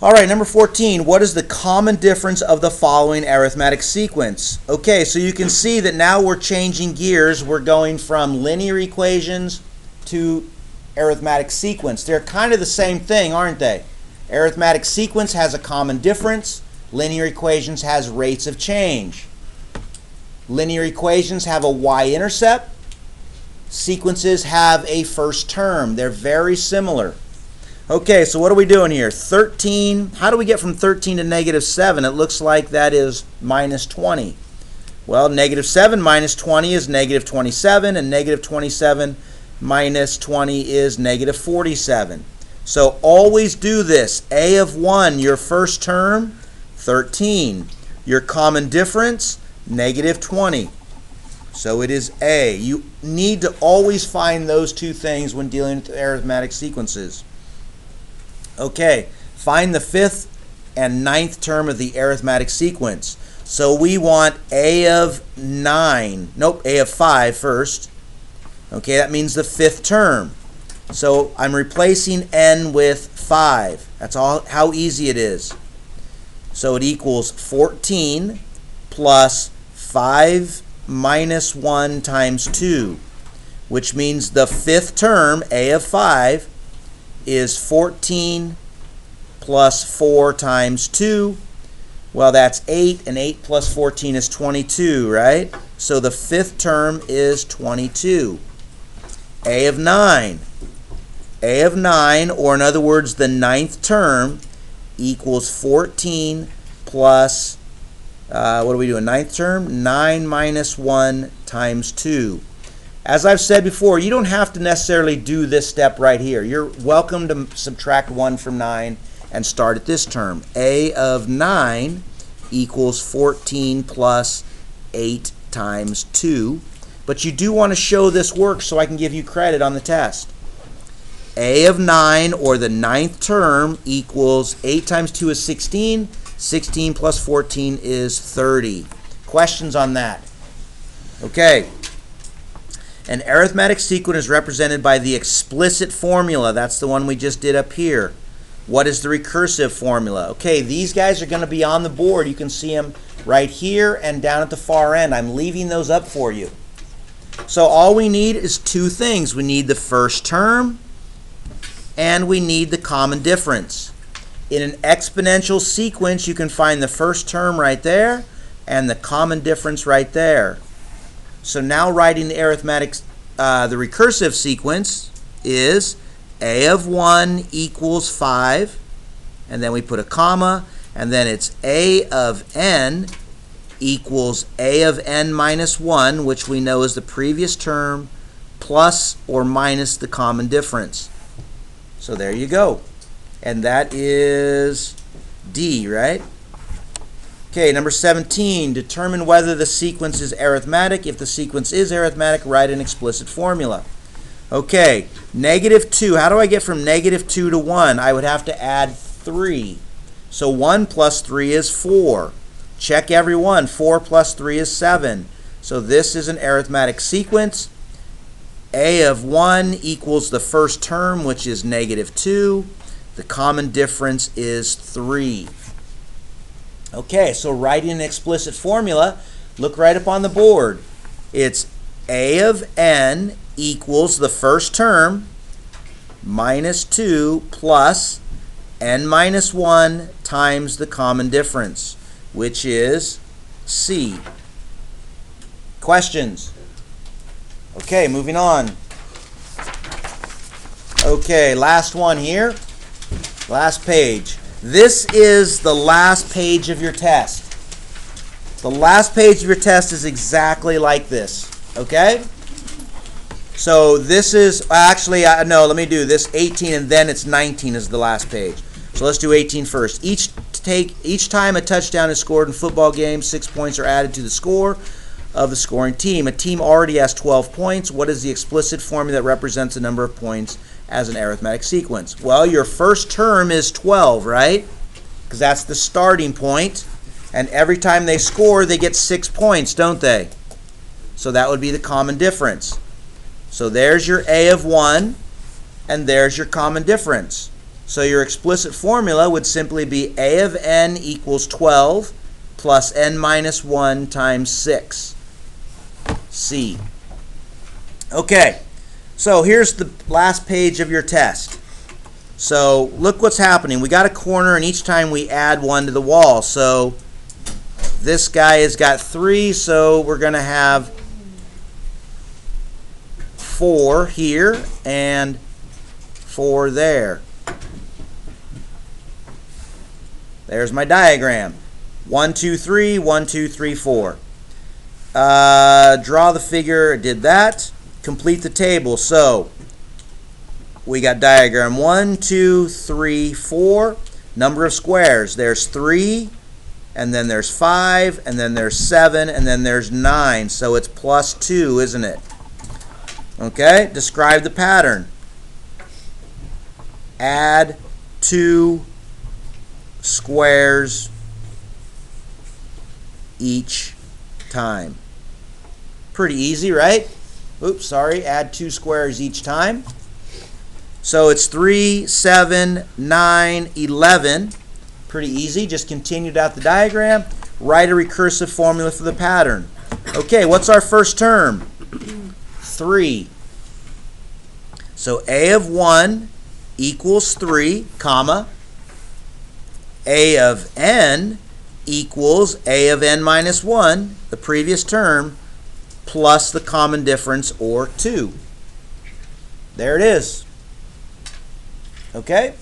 All right, number 14, what is the common difference of the following arithmetic sequence? Okay, so you can see that now we're changing gears. We're going from linear equations to arithmetic sequence. They're kind of the same thing, aren't they? Arithmetic sequence has a common difference. Linear equations has rates of change. Linear equations have a y-intercept. Sequences have a first term. They're very similar. Okay, so what are we doing here? 13, how do we get from 13 to negative 7? It looks like that is minus 20. Well, negative 7 minus 20 is negative 27, and negative 27 minus 20 is negative 47. So always do this. A of 1, your first term, 13. Your common difference, negative 20. So it is A. You need to always find those two things when dealing with arithmetic sequences. Okay, find the fifth and ninth term of the arithmetic sequence. So we want A of 9, A of 5 first. Okay, that means the fifth term. So I'm replacing n with 5. That's all how easy it is. So it equals 14 plus 5 minus 1 times 2, which means the fifth term, A of 5, is 14 plus 4 times 2. Well, that's 8, and 8 plus 14 is 22, right? So the fifth term is 22. A of 9. A of 9, or in other words, the ninth term, equals 14 plus, what are we doing, ninth term? 9 minus 1 times 2. As I've said before, you don't have to necessarily do this step right here. You're welcome to subtract 1 from 9 and start at this term. A of 9 equals 14 plus 8 times 2. But you do want to show this work so I can give you credit on the test. A of 9, or the ninth term, equals 8 times 2 is 16. 16 plus 14 is 30. Questions on that? Okay. An arithmetic sequence is represented by the explicit formula. That's the one we just did up here. What is the recursive formula? Okay, these guys are going to be on the board. You can see them right here and down at the far end. I'm leaving those up for you. So all we need is two things. We need the first term, and we need the common difference. In an exponential sequence, you can find the first term right there and the common difference right there. So now writing the arithmetic, the recursive sequence is A of 1 equals 5, and then we put a comma, and then it's A of n equals A of n minus 1, which we know is the previous term, plus or minus the common difference. So there you go. And that is D, right? Okay, number 17, determine whether the sequence is arithmetic. If the sequence is arithmetic, write an explicit formula. Okay, negative 2. How do I get from negative 2 to 1? I would have to add 3. So 1 plus 3 is 4. Check every one. 4 plus 3 is 7. So this is an arithmetic sequence. A of 1 equals the first term, which is negative 2. The common difference is 3. Okay, so writing an explicit formula, look right up on the board. It's A of n equals the first term minus 2 plus n minus 1 times the common difference, which is C. Questions? Okay, moving on. Okay, last one here. Last page. This is the last page of your test. The last page of your test is exactly like this. Okay? So this is, actually, no, let me do this 18 and then it's 19 is the last page. So let's do 18 first. Each time a touchdown is scored in football games, 6 points are added to the score of the scoring team. A team already has 12 points. What is the explicit formula that represents the number of points as an arithmetic sequence? Well, your first term is 12, right? Because that's the starting point. And every time they score, they get 6 points, don't they? So that would be the common difference. So there's your A of 1, and there's your common difference. So your explicit formula would simply be a of n equals 12 plus n minus 1 times 6. C. Okay, so here's the last page of your test. So look what's happening. We got a corner, and each time we add 1 to the wall. So this guy has got 3, so we're going to have 4 here and 4 there. There's my diagram. 1, 2, 3, 1, 2, 3, 4. Draw the figure, did that. Complete the table. So we got diagram 1, 2, 3, 4. Number of squares. There's 3, and then there's 5, and then there's 7, and then there's 9. So it's plus 2, isn't it? Okay, describe the pattern. Add 2 squares each time. Pretty easy, right? Oops, sorry, add 2 squares each time. So it's 3, 7, 9, 11. Pretty easy, just continued out the diagram. Write a recursive formula for the pattern. Okay, what's our first term? 3. So a of 1 equals 3, comma. A of n equals a of n minus 1, the previous term, plus the common difference, or 2. There it is. Okay?